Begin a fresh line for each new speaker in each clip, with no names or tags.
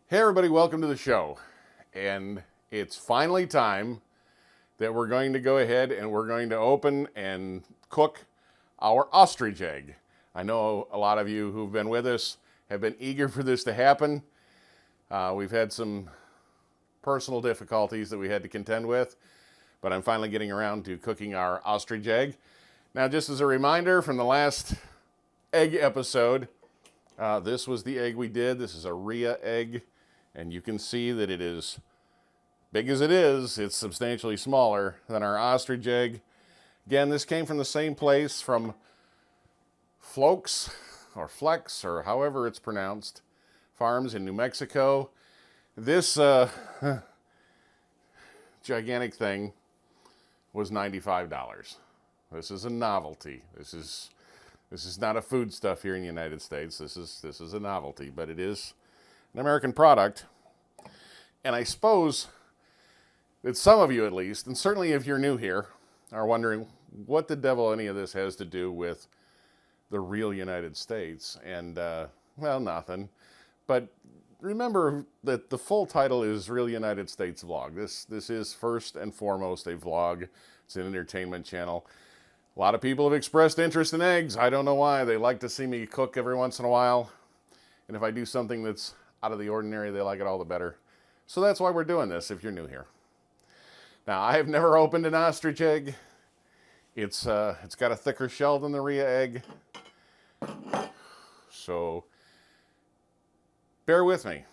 Hey everybody, welcome to the show. And it's finally time that we're going to go ahead and we're going to open and cook our ostrich egg. I know a lot of you who've been with us have been eager for this to happen. We've had some personal difficulties that we had to contend with, but I'm finally getting around to cooking our ostrich egg. Now, just as a reminder from the last egg episode, this was the egg we did. This is a Rhea egg. And you can see that it is big as it is, it's substantially smaller than our ostrich egg. Again, this came from the same place, from Flokes or Flex or however it's pronounced, farms in New Mexico. This gigantic thing was $95. This is a novelty. This is not a foodstuff here in the United States. This is a novelty, but it is an American product. And I suppose that some of you, at least, and certainly if you're new here, are wondering what the devil any of this has to do with the real United States. And, well, nothing. But remember that the full title is Real United States Vlog. This is first and foremost a vlog. It's an entertainment channel. A lot of people have expressed interest in eggs. I don't know why. They like to see me cook every once in a while. And if I do something that's out of the ordinary, they like it all the better. So that's why we're doing this, if you're new here. Now, I have never opened an ostrich egg. It's got a thicker shell than the Rhea egg. So bear with me.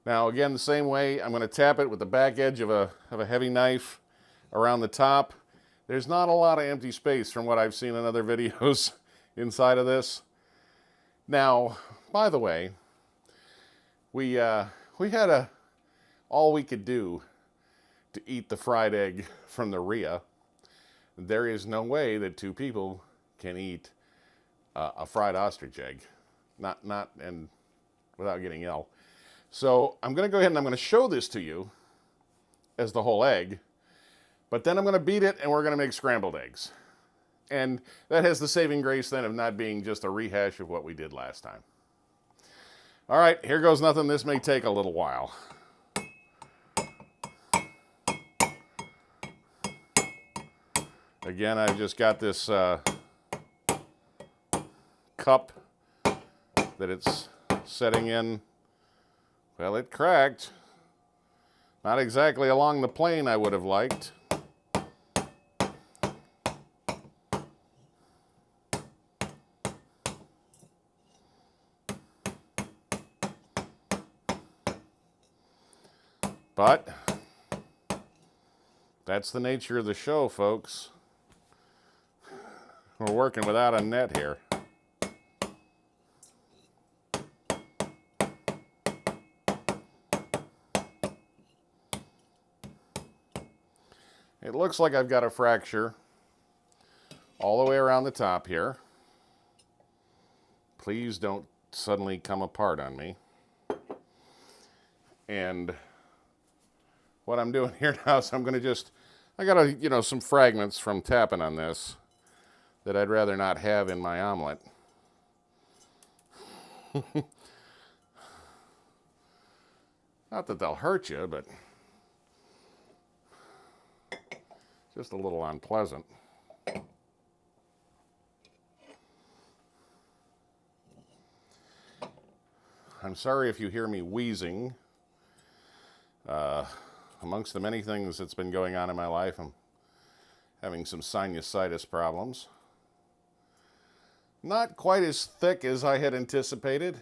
Now, again, the same way, I'm going to tap it with the back edge of a heavy knife around the top. There's not a lot of empty space from what I've seen in other videos inside of this. Now, by the way, we had all we could do to eat the fried egg from the Rhea. There is no way that two people can eat a fried ostrich egg, not and without getting ill. So I'm going to go ahead and I'm going to show this to you as the whole egg, but then I'm going to beat it and we're going to make scrambled eggs. And that has the saving grace then of not being just a rehash of what we did last time. All right, here goes nothing. This may take a little while. Again, I've just got this cup that it's setting in. Well, it cracked. Not exactly along the plane I would have liked. But that's the nature of the show, folks. We're working without a net here. It looks like I've got a fracture all the way around the top here. Please don't suddenly come apart on me. And what I'm doing here now is I'm going to I got some fragments from tapping on this that I'd rather not have in my omelet. Not that they'll hurt you, but just a little unpleasant. I'm sorry if you hear me wheezing. Amongst the many things that's been going on in my life, I'm having some sinusitis problems. Not quite as thick as I had anticipated.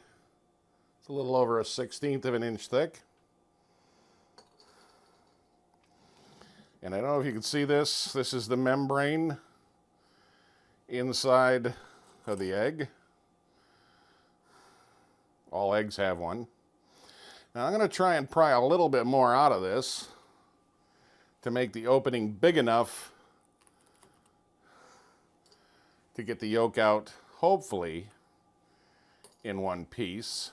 It's a little over 1/16 of an inch thick. And I don't know if you can see this. This is the membrane inside of the egg. All eggs have one. Now I'm going to try and pry a little bit more out of this to make the opening big enough to get the yolk out, hopefully, in one piece.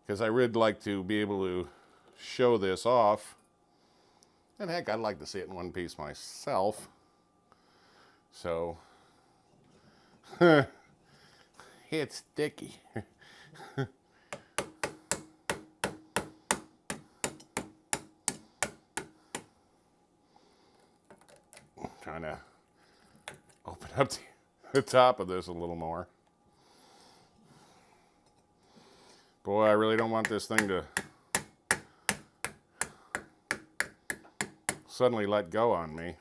Because I would like to be able to show this off. And heck, I'd like to see it in one piece myself. So, it's sticky. kind of open up the top of this a little more. Boy, I really don't want this thing to suddenly let go on me.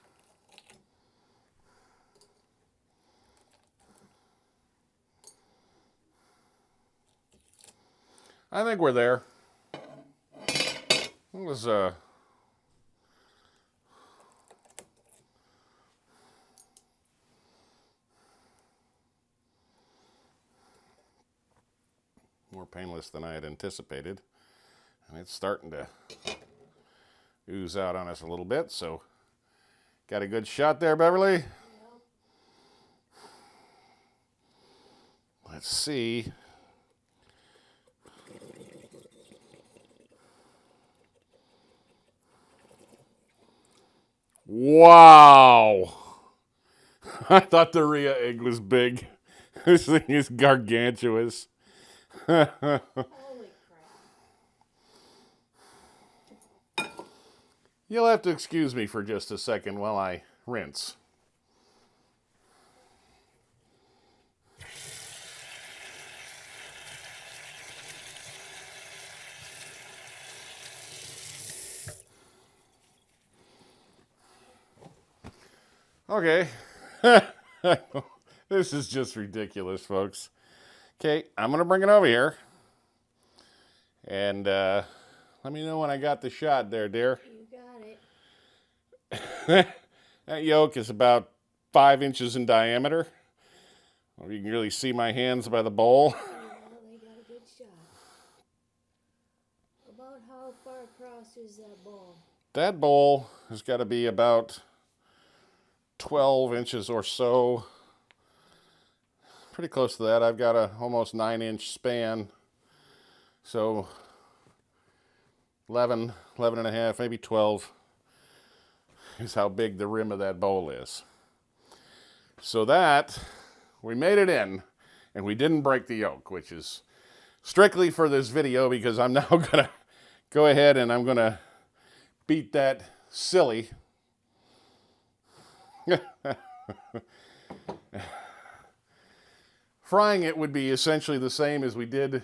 I think we're there. It was more painless than I had anticipated. And it's starting to ooze out on us a little bit, so got a good shot there, Beverly? Let's see. Wow! I thought the Rhea egg was big. This thing is gargantuous.
Holy crap.
You'll have to excuse me for just a second while I rinse. Okay. This is just ridiculous, folks. Okay, I'm going to bring it over here. And let me know when I got the shot there, dear.
You got it.
That yolk is about 5 inches in diameter. Well, you can really see my hands by the bowl.
Well, they got a good shot. About how far across is that bowl?
That bowl has got to be about 12 inches or so. Pretty close to that. I've got a almost 9-inch span. So 11 and a half, maybe 12 is how big the rim of that bowl is. So that, we made it in, and we didn't break the yolk, which is strictly for this video because I'm now going to go ahead and I'm going to beat that silly. Frying it would be essentially the same as we did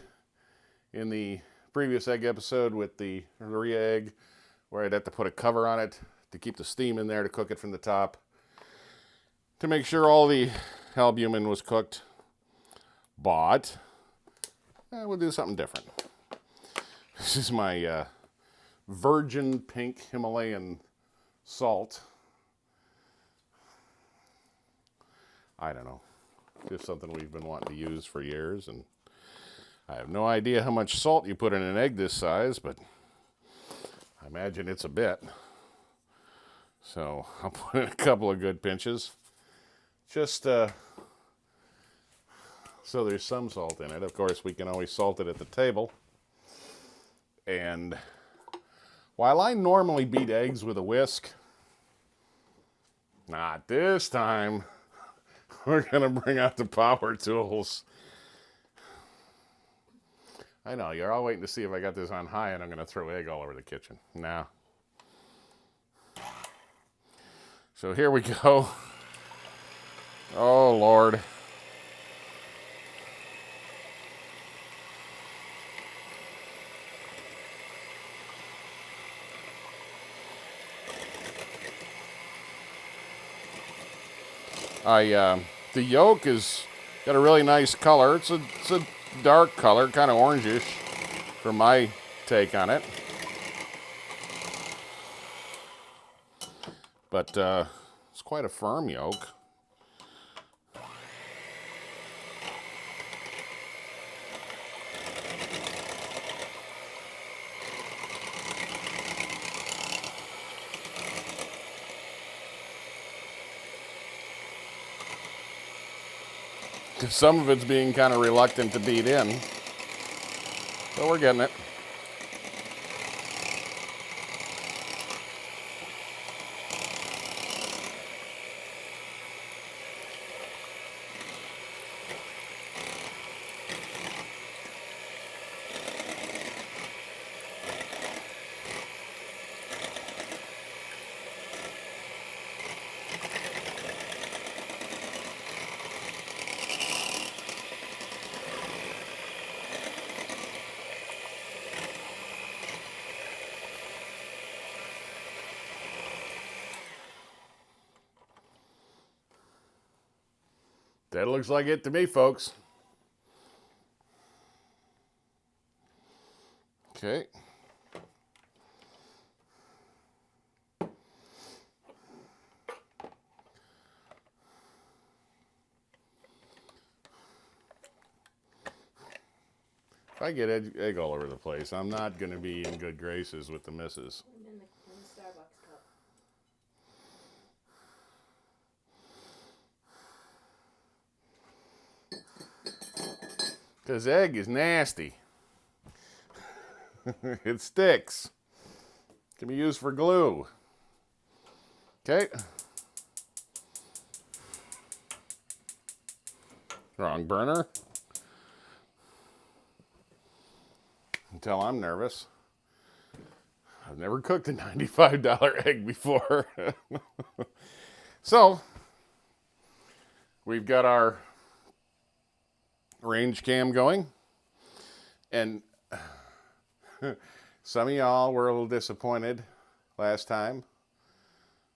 in the previous egg episode with the Rhea egg, where I'd have to put a cover on it to keep the steam in there to cook it from the top, to make sure all the albumin was cooked. But we'll do something different. This is my virgin pink Himalayan salt. I don't know. Just something we've been wanting to use for years, and I have no idea how much salt you put in an egg this size, but I imagine it's a bit. So I'll put in a couple of good pinches, just so there's some salt in it. Of course, we can always salt it at the table. And while I normally beat eggs with a whisk, not this time. We're going to bring out the power tools. I know, you're all waiting to see if I got this on high and I'm going to throw egg all over the kitchen. No. So here we go. Oh, Lord. The yolk has got a really nice color. It's a dark color, kind of orangish for my take on it. But it's quite a firm yolk. Some of it's being kind of reluctant to beat in, but we're getting it. That looks like it to me, folks. Okay. If I get egg all over the place, I'm not going to be in good graces with the missus.
In the Starbucks cup.
Because egg is nasty. It sticks. Can be used for glue. Okay. Wrong burner. Until I'm nervous. I've never cooked a $95 egg before. So, we've got our range cam going. And some of y'all were a little disappointed last time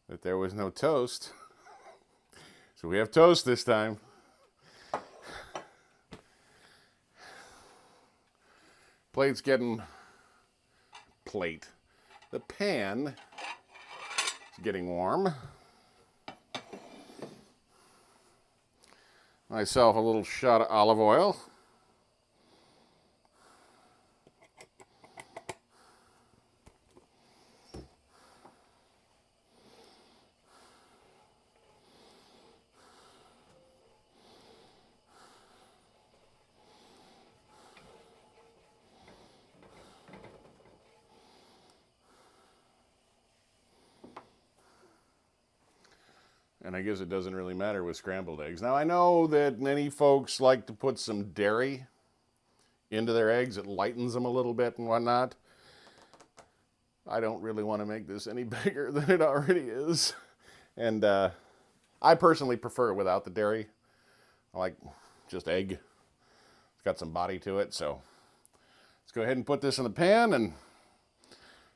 that there was no toast. So we have toast this time. Plate's getting The pan is getting warm. Myself a little shot of olive oil. And I guess it doesn't really matter with scrambled eggs. Now, I know that many folks like to put some dairy into their eggs. It lightens them a little bit and whatnot. I don't really want to make this any bigger than it already is. And I personally prefer it without the dairy. I like just egg. It's got some body to it. So let's go ahead and put this in the pan and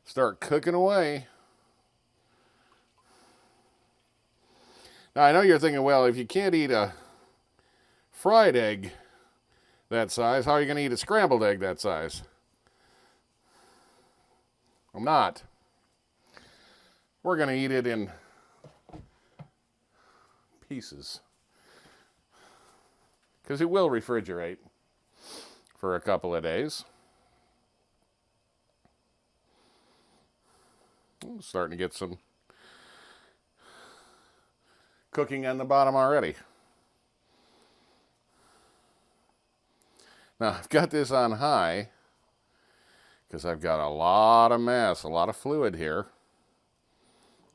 start cooking away. Now, I know you're thinking, well, if you can't eat a fried egg that size, how are you going to eat a scrambled egg that size? I'm not. We're going to eat it in pieces. Because it will refrigerate for a couple of days. I'm starting to get some cooking on the bottom already. Now, I've got this on high because I've got a lot of mass, a lot of fluid here.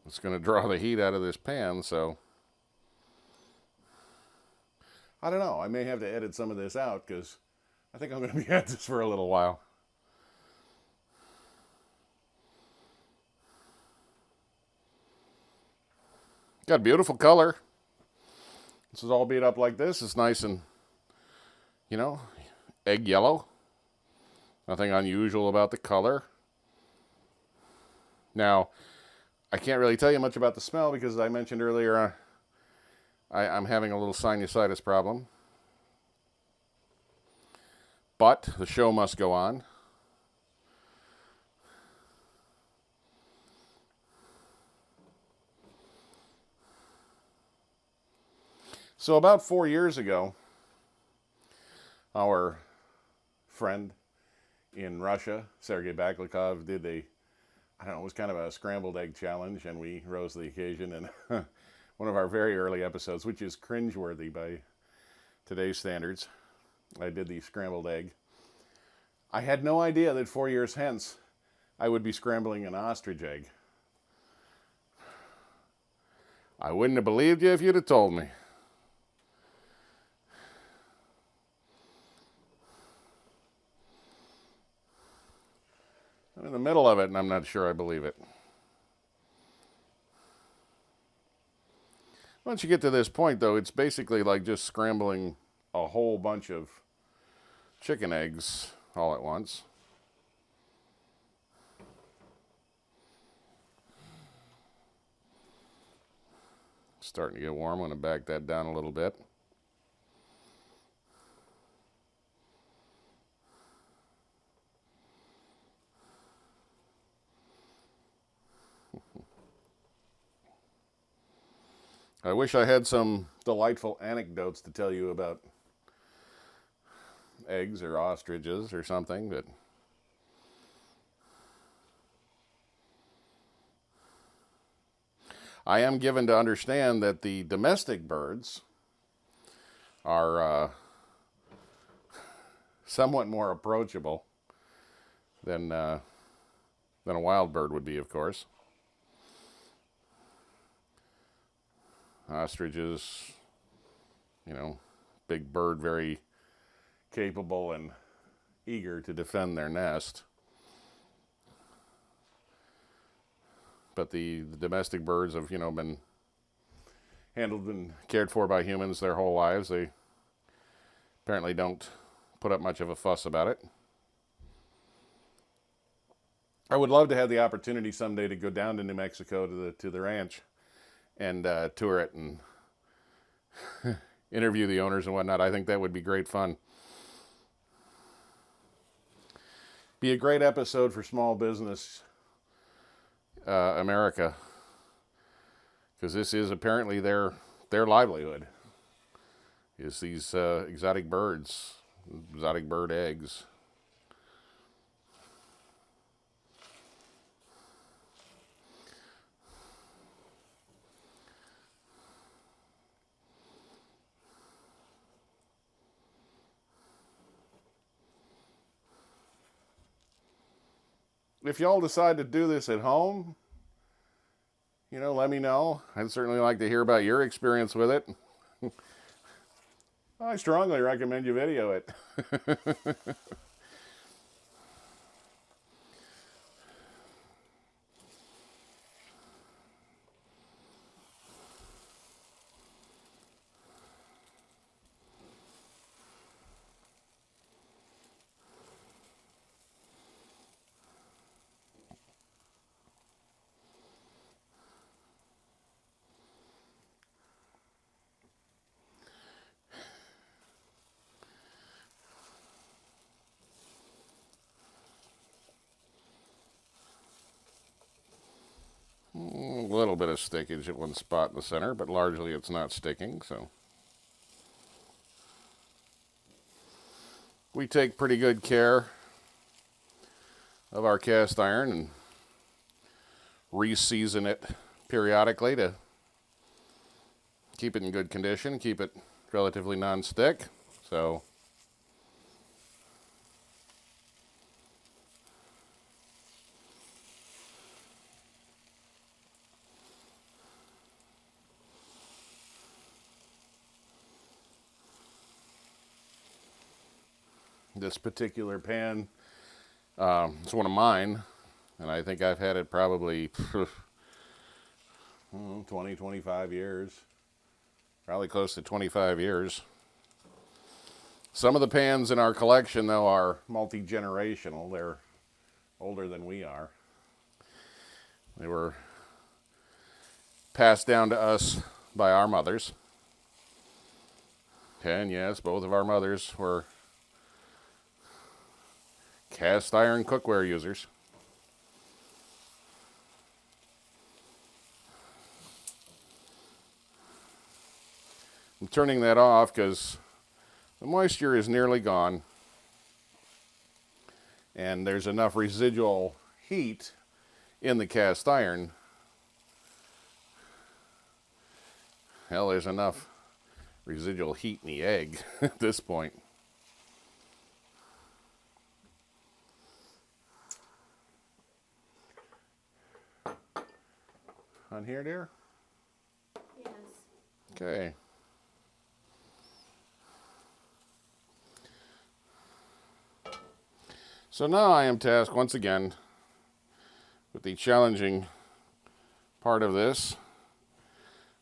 It's going to draw the heat out of this pan, so I don't know. I may have to edit some of this out because I think I'm going to be at this for a little while. Got beautiful color. This is all beat up like this. It's nice and, egg yellow. Nothing unusual about the color. Now, I can't really tell you much about the smell because as I mentioned earlier, I'm having a little sinusitis problem. But the show must go on. So about 4 years ago, our friend in Russia, Sergei Baklikov, did it was kind of a scrambled egg challenge, and we rose to the occasion. And one of our very early episodes, which is cringeworthy by today's standards, I did the scrambled egg. I had no idea that 4 years hence, I would be scrambling an ostrich egg. I wouldn't have believed you if you'd have told me. I'm in the middle of it, and I'm not sure I believe it. Once you get to this point, though, it's basically like just scrambling a whole bunch of chicken eggs all at once. Starting to get warm. I'm going to back that down a little bit. I wish I had some delightful anecdotes to tell you about eggs or ostriches or something, but I am given to understand that the domestic birds are somewhat more approachable than a wild bird would be, of course. Ostriches, big bird, very capable and eager to defend their nest. But the domestic birds have, been handled and cared for by humans their whole lives. They apparently don't put up much of a fuss about it. I would love to have the opportunity someday to go down to New Mexico to the ranch and tour it and interview the owners and whatnot. I think that would be great fun. Be a great episode for small business America, because this is apparently their livelihood, is these exotic birds, exotic bird eggs. If y'all decide to do this at home, let me know. I'd certainly like to hear about your experience with it. I strongly recommend you video it. A little bit of stickage at one spot in the center, but largely it's not sticking, so. We take pretty good care of our cast iron and re-season it periodically to keep it in good condition, keep it relatively non-stick. So this particular pan, it's one of mine, and I think I've had it probably 20, 25 years, probably close to 25 years. Some of the pans in our collection, though, are multi-generational. They're older than we are. They were passed down to us by our mothers. And yes, both of our mothers were cast iron cookware users. I'm turning that off because the moisture is nearly gone, and there's enough residual heat in the cast iron. Hell, there's enough residual heat in the egg at this point. On here, dear?
Yes.
Okay. So now I am tasked once again with the challenging part of this,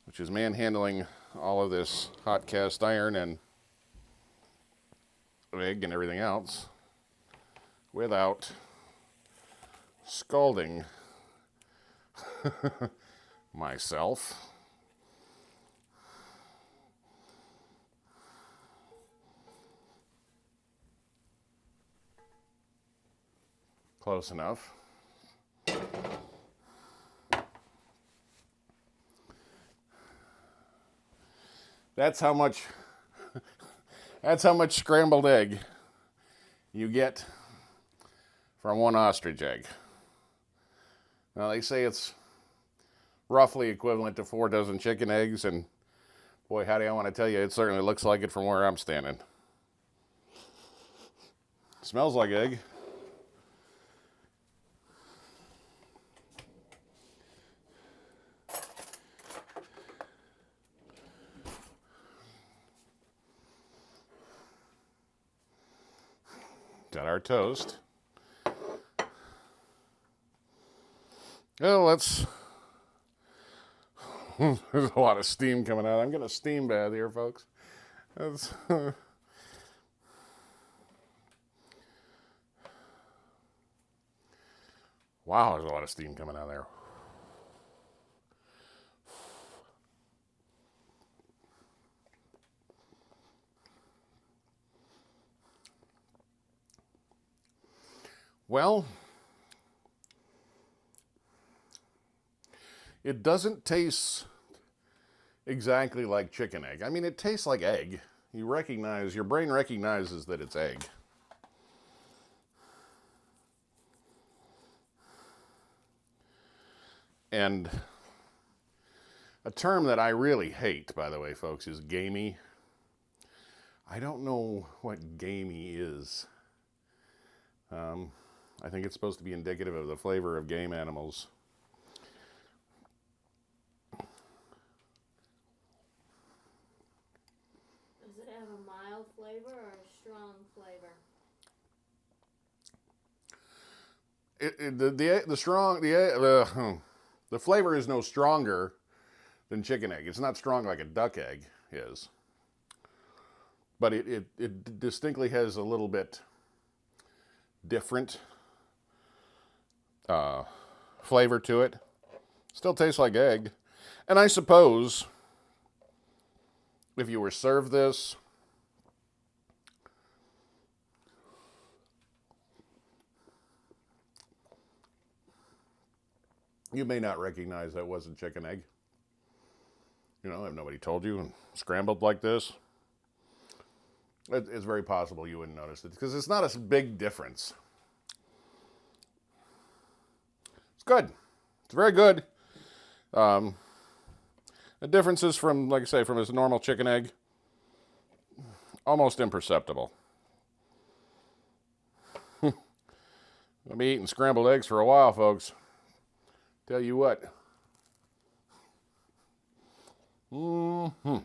which is manhandling all of this hot cast iron and egg and everything else without scalding myself. Close enough. That's how much scrambled egg you get from one ostrich egg. Now they say it's roughly equivalent to 4 dozen chicken eggs, and boy, howdy, I want to tell you, it certainly looks like it from where I'm standing. Smells like egg. Got our toast. Well, let's... There's a lot of steam coming out. I'm getting a steam bath here, folks. That's... Wow, there's a lot of steam coming out of there. Well, it doesn't taste exactly like chicken egg. I mean, it tastes like egg. You recognize, your brain recognizes that it's egg. And a term that I really hate, by the way, folks, is gamey. I don't know what gamey is. I think it's supposed to be indicative of the flavor of game animals.
Does it have a mild flavor or a strong flavor?
The flavor is no stronger than chicken egg. It's not strong like a duck egg is, but it distinctly has a little bit different flavor to it. Still tastes like egg. And I suppose if you were served this you may not recognize that wasn't chicken egg. You know, if nobody told you, and scrambled like this, it's very possible you wouldn't notice it because it's not a big difference. It's good. It's very good. The differences from, like I say, from a normal chicken egg, almost imperceptible. I'll be eating scrambled eggs for a while, folks. Tell you what. Mm-hmm.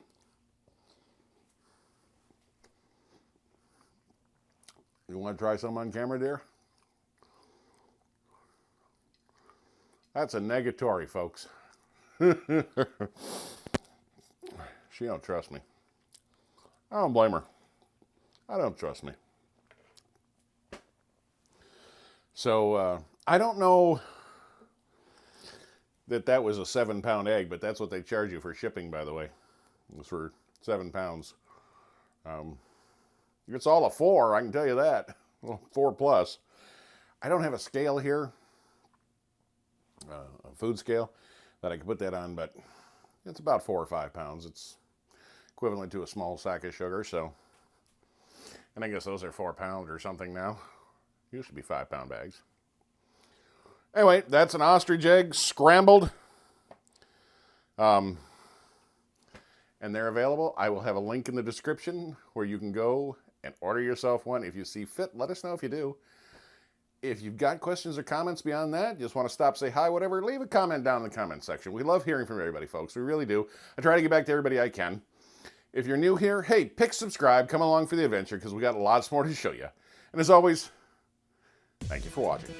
You want to try some on camera, dear? That's a negatory, folks. She don't trust me. I don't blame her. I don't trust me. So, I don't know that was a 7-pound egg, but that's what they charge you for shipping, by the way. It was for 7 pounds. It's all a 4, I can tell you that. Well, 4 plus. I don't have a scale here, a food scale, that I can put that on, but it's about 4 or 5 pounds. It's equivalent to a small sack of sugar, so. And I guess those are 4 pounds or something now. Used to be 5-pound bags. Anyway, that's an ostrich egg scrambled. And they're available. I will have a link in the description where you can go and order yourself one if you see fit. Let us know if you do. If you've got questions or comments beyond that, just want to stop, say hi, whatever, leave a comment down in the comment section. We love hearing from everybody, folks. We really do. I try to get back to everybody I can. If you're new here, hey, pick subscribe. Come along for the adventure because we got lots more to show you. And as always, thank you for watching.